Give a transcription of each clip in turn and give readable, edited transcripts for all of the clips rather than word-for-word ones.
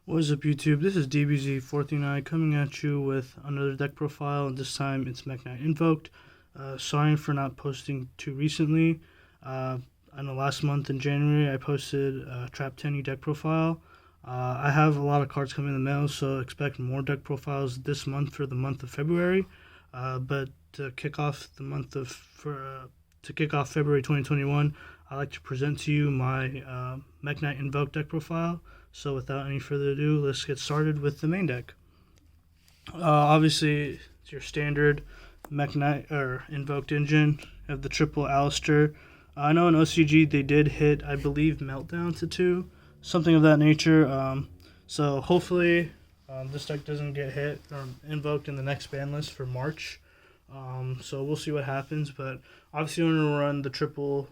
What is up, YouTube? This is DBZ439 coming at you with another deck profile, and this time it's Mekk-Knight Invoked. Sorry for not posting too recently. I know last month in January I posted a Trap 10 deck profile. I have a lot of cards coming in the mail, so expect more deck profiles this month for the month of February. But to kick off February 2021, I'd like to present to you my Mekk-Knight Invoked deck profile. So without any further ado, let's get started with the main deck. Obviously, it's your standard Mekk-Knight or Invoked engine. You have the triple Aleister. I know in OCG they did hit, I believe, Meltdown to 2, something of that nature. So hopefully this deck doesn't get hit or invoked in the next ban list for March. So we'll see what happens. But obviously, I'm going to run the triple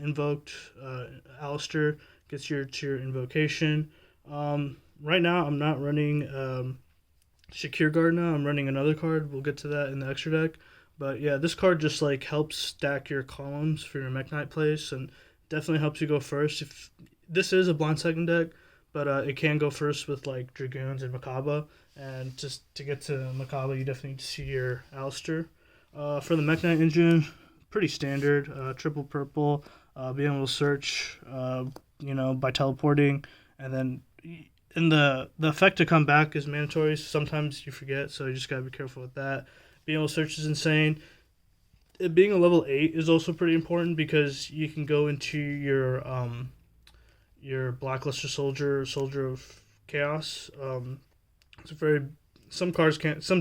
Invoked Aleister. Gets your Invocation. Right now, I'm not running Secure Guard now. I'm running another card. We'll get to that in the extra deck. But yeah, this card just like helps stack your columns for your Mekk-Knight plays, and definitely helps you go first. If this is a blind second deck, but it can go first with like Dragoons and Mechaba. And just to get to Mechaba, you definitely need to see your Aleister. For the Mekk-Knight engine, pretty standard. Triple purple, being able to search, by teleporting, and then the effect to come back is mandatory. Sometimes you forget, so you just gotta be careful with that. Being able to search is insane. It being a level 8 is also pretty important because you can go into your Blackluster Soldier of Chaos. It's some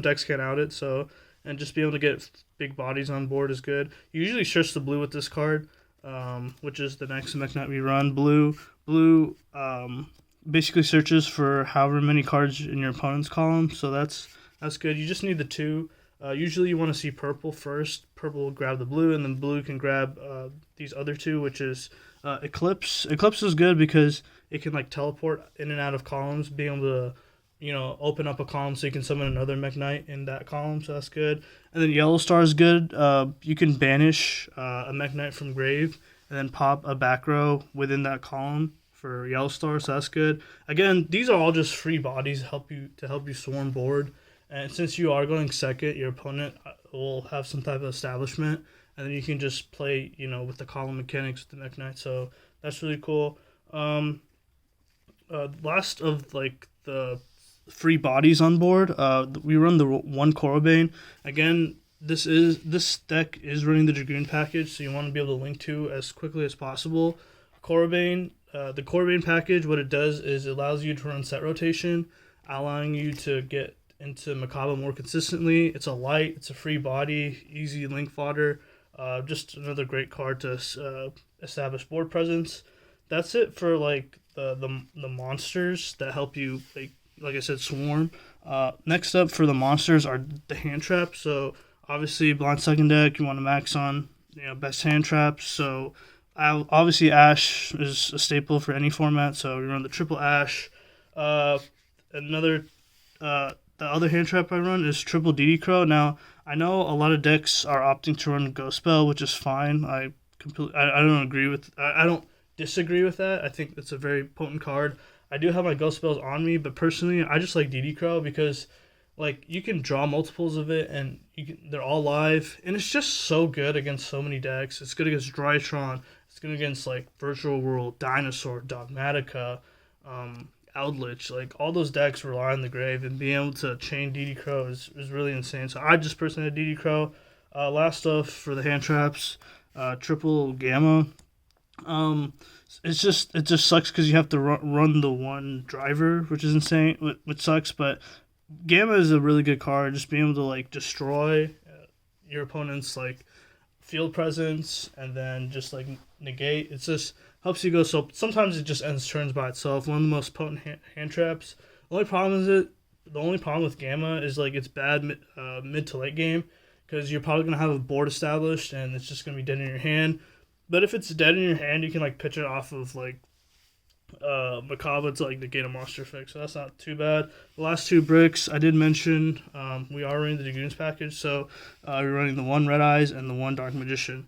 decks can't out it, so, and just be able to get big bodies on board is good. You usually search the blue with this card, which is the next Mekk-Knight we run. Blue basically searches for however many cards in your opponent's column, so that's good. You just need the 2. Usually you want to see purple first. Purple will grab the blue, and then blue can grab these other 2, which is Eclipse. Eclipse is good because it can like teleport in and out of columns, being able to open up a column so you can summon another Mekk-Knight in that column, so that's good. And then Yellow Star is good. You can banish a Mekk-Knight from grave and then pop a back row within that column for Yellow Star, so that's good. Again, these are all just free bodies to help you swarm board. And since you are going second, your opponent will have some type of establishment, and then you can just play, with the column mechanics with the Mekk-Knight. So that's really cool. Last of like the free bodies on board, we run the one Corobane. Again, this deck is running the Dragoon package, so you want to be able to link to as quickly as possible. Corobane, the Corobane package, what it does is it allows you to run set rotation, allowing you to get into Mechaba more consistently. It's a light, it's a free body, easy link fodder. Just another great card to establish board presence. That's it for like the monsters that help you like I said, swarm. Next up for the monsters are the hand traps. So obviously blind second deck, you want to max on best hand traps. So obviously Ash is a staple for any format, so we run the triple Ash. The other hand trap I run is triple DD Crow. Now, I know a lot of decks are opting to run Ghost Spell, which is fine. I don't disagree with that. I think it's a very potent card. I do have my Ghost Spells on me, but personally, I just like DD Crow because like you can draw multiples of it, and they're all live, and it's just so good against so many decks. It's good against Drytron. It's good against like Virtual World, Dinosaur, Dogmatica, Eldritch. Like all those decks rely on the grave, and being able to chain DD Crow is really insane. So I just personally had DD Crow. Last stuff for the hand traps, triple Gamma. It just sucks because you have to run the one driver, which is insane, which sucks. But Gamma is a really good card. Just being able to like destroy your opponent's like field presence and then just like negate. It's just helps you go. So sometimes it just ends turns by itself. One of the most potent hand traps. The only problem with Gamma is like it's bad mid to late game because you're probably gonna have a board established and it's just gonna be dead in your hand. But if it's dead in your hand, you can like pitch it off of like Mechaba to like negate a monster effect, so that's not too bad. The last 2 bricks I did mention, we are running the Dragoons package, so we're running the 1 Red Eyes and the 1 Dark Magician.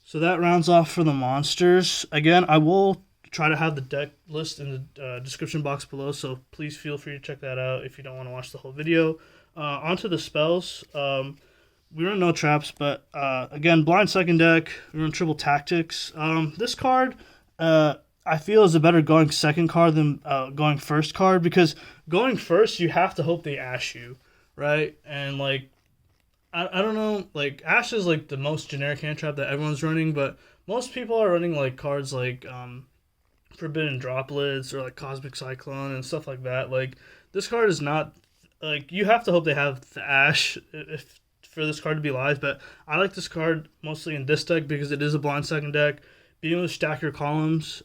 So that rounds off for the monsters. Again, I will try to have the deck list in the description box below, so please feel free to check that out if you don't want to watch the whole video. Onto the spells. We run no traps, but again, blind second deck. We run triple tactics. This card, I feel, is a better going second card than going first card, because going first, you have to hope they ash you, right? And like, I don't know, like ash is like the most generic hand trap that everyone's running, but most people are running like cards like Forbidden Droplets or like Cosmic Cyclone and stuff like that. Like, this card is not, like, you have to hope they have the ash if for this card to be live, but I like this card mostly in this deck because it is a blind second deck. Being able to stack your columns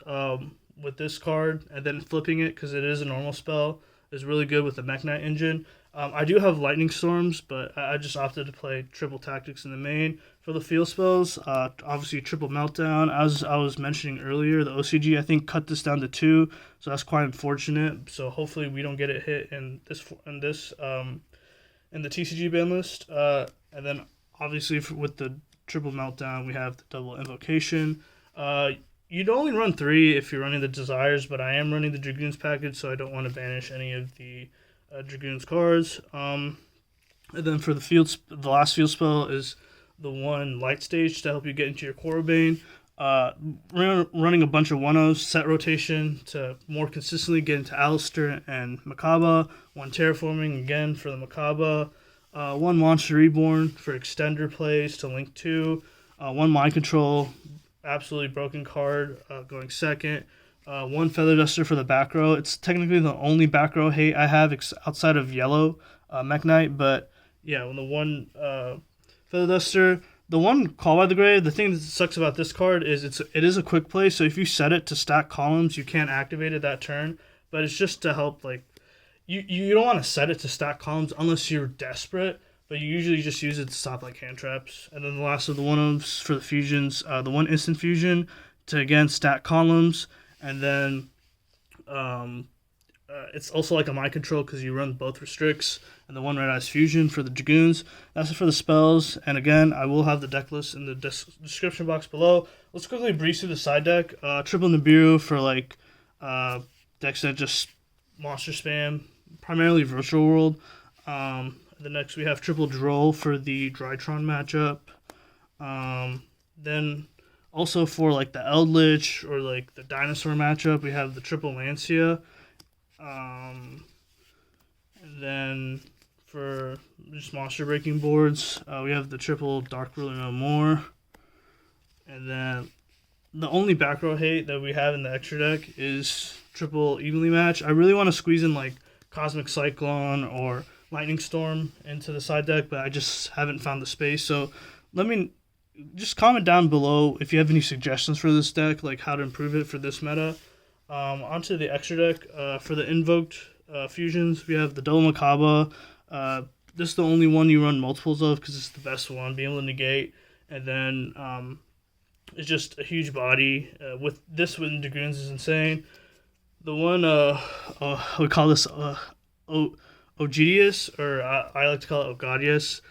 with this card and then flipping it because it is a normal spell is really good with the Mekk-Knight engine. I do have Lightning Storms, but I just opted to play triple tactics in the main. For the field spells, obviously triple Meltdown. As I was mentioning earlier, the OCG, I think, cut this down to 2, so that's quite unfortunate. So hopefully we don't get it hit in the TCG ban list. And then obviously with the triple Meltdown, we have the double Invocation. You'd only run 3 if you're running the Desires, but I am running the Dragoons package, so I don't want to banish any of the Dragoons cards. And then for the last field spell is the one Light Stage to help you get into your Corobane. Running a bunch of 1-0s, set rotation to more consistently get into Aleister and Mechaba. 1 Terraforming again for the Mechaba. 1 Monster Reborn for extender plays to link 2. 1 Mind Control, absolutely broken card, going second. 1 Feather Duster for the back row. It's technically the only back row hate I have outside of yellow Mekk-Knight, but yeah, when the 1 Feather Duster, the 1 Call by the Grave, the thing that sucks about this card is it is a quick play, so if you set it to stack columns, you can't activate it that turn, but it's just to help, like, you don't want to set it to stack columns unless you're desperate, but you usually just use it to stop like hand traps. And then the last of the 1-ofs for the fusions, the 1 instant fusion to again stack columns, and then it's also like a mind control because you run both restricts, and the 1 red eyes fusion for the Dragoons. That's it for the spells, and again, I will have the deck list in the description box below. Let's quickly breeze through the side deck. Triple Nibiru for like decks that just monster spam, primarily Virtual World. The next we have triple Droll for the Drytron matchup. Then also for like the Eldritch or like the Dinosaur matchup, we have the triple Lancia. And then for just monster breaking boards, we have the triple Dark Ruler No More. And then the only back row hate that we have in the extra deck is triple Evenly Match. I really want to squeeze in like Cosmic Cyclone or Lightning Storm into the side deck, but I just haven't found the space. So let me just comment down below if you have any suggestions for this deck, like how to improve it for this meta. Onto the extra deck. For the Invoked fusions, we have the double Mechaba. This is the only one you run multiples of because it's the best one, being able to negate. And then it's just a huge body. With this one, Dragoons is insane. The one, we call this Augoeides, or I like to call it Augoeides.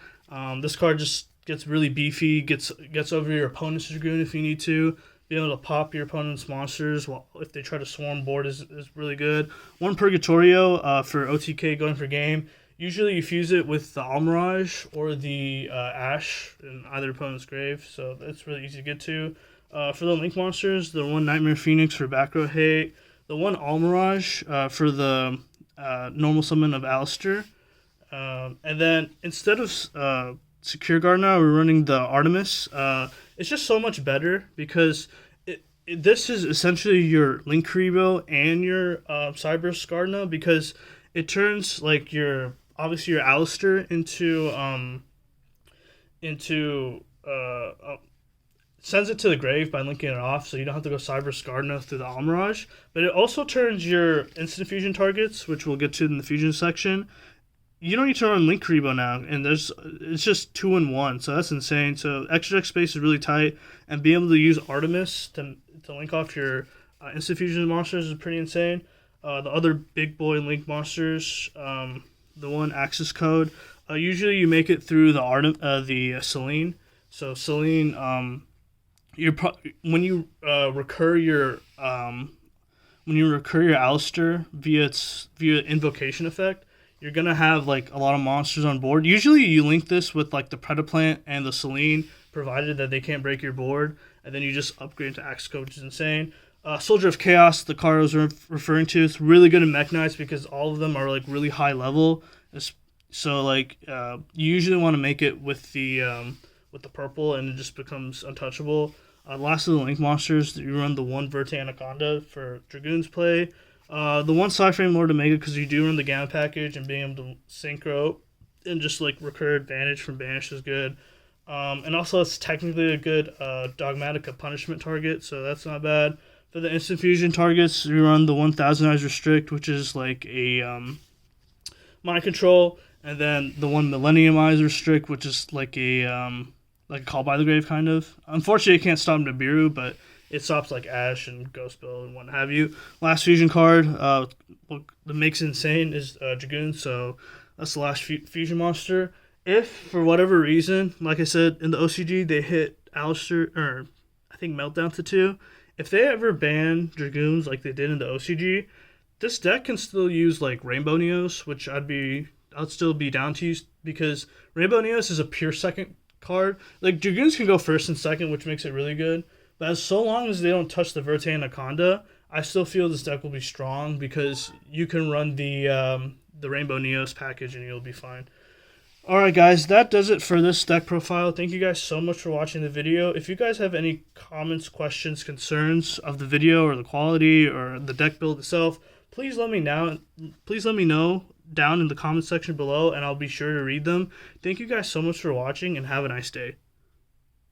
This card just gets really beefy, gets over your opponent's Dragoon if you need to. Being able to pop your opponent's monsters if they try to swarm board is really good. 1 Purgatrio for OTK going for game. Usually you fuse it with the Almiraj or the Ash in either opponent's grave, so that's really easy to get to. For the Link monsters, the 1 Nightmare Phoenix for back row hate. The 1 Almiraj for the normal summon of Aleister. And then instead of Secure Guard now, we're running the Artemis. It's just so much better because this is essentially your Link Karibo and your Cyber Guard now, because it turns like your Aleister sends it to the grave by linking it off, so you don't have to go Cyber Skarna through the Almiraj. But it also turns your instant fusion targets, which we'll get to in the fusion section. You don't need to run Link Karibo now, and it's just 2-in-1, so that's insane. So extra deck space is really tight, and being able to use Artemis to link off your instant fusion monsters is pretty insane. The other big boy Link monsters, the 1 Axis Code, usually you make it through the Selene. So Selene, when you recur your when you recur your Aleister via invocation effect, you're going to have like a lot of monsters on board. Usually you link this with like the Predaplant and the Selene, provided that they can't break your board, and then you just upgrade to Axe Scope, which is insane. Soldier of Chaos, the card I was referring to, is really good in Mekk-Knights because all of them are like really high level. So like you usually want to make it with the purple, and it just becomes untouchable. Last of the Link monsters, you run the one Verte Anaconda for Dragoon's play. The one PSY-Framelord Omega because you do run the Gamma package, and being able to synchro and just like recur advantage from Banish is good. And also it's technically a good Dogmatica punishment target, so that's not bad. For the instant fusion targets, you run the 1000-Eyes Restrict, which is like a mind control, and then the one Millennium-Eyes Restrict, which is like a Call by the Grave kind of. Unfortunately, you can't stop Nibiru, but it stops like Ash and Ghost Bill and what have you. Last fusion card, what makes it insane is Dragoon, so that's the last fusion monster. If, for whatever reason, like I said, in the OCG, they hit Aleister, or I think Meltdown to 2, if they ever ban Dragoons like they did in the OCG, this deck can still use like Rainbow Neos, which I'd still be down to use, because Rainbow Neos is a pure second card. Like Dragoons can go first and second, which makes it really good. But as so long as they don't touch the Verte Anaconda, I still feel this deck will be strong because you can run the Rainbow Neos package and you'll be fine. Alright guys, that does it for this deck profile. Thank you guys so much for watching the video. If you guys have any comments, questions, concerns of the video or the quality or the deck build itself, please let me know down in the comment section below, and I'll be sure to read them. Thank you guys so much for watching, and have a nice day.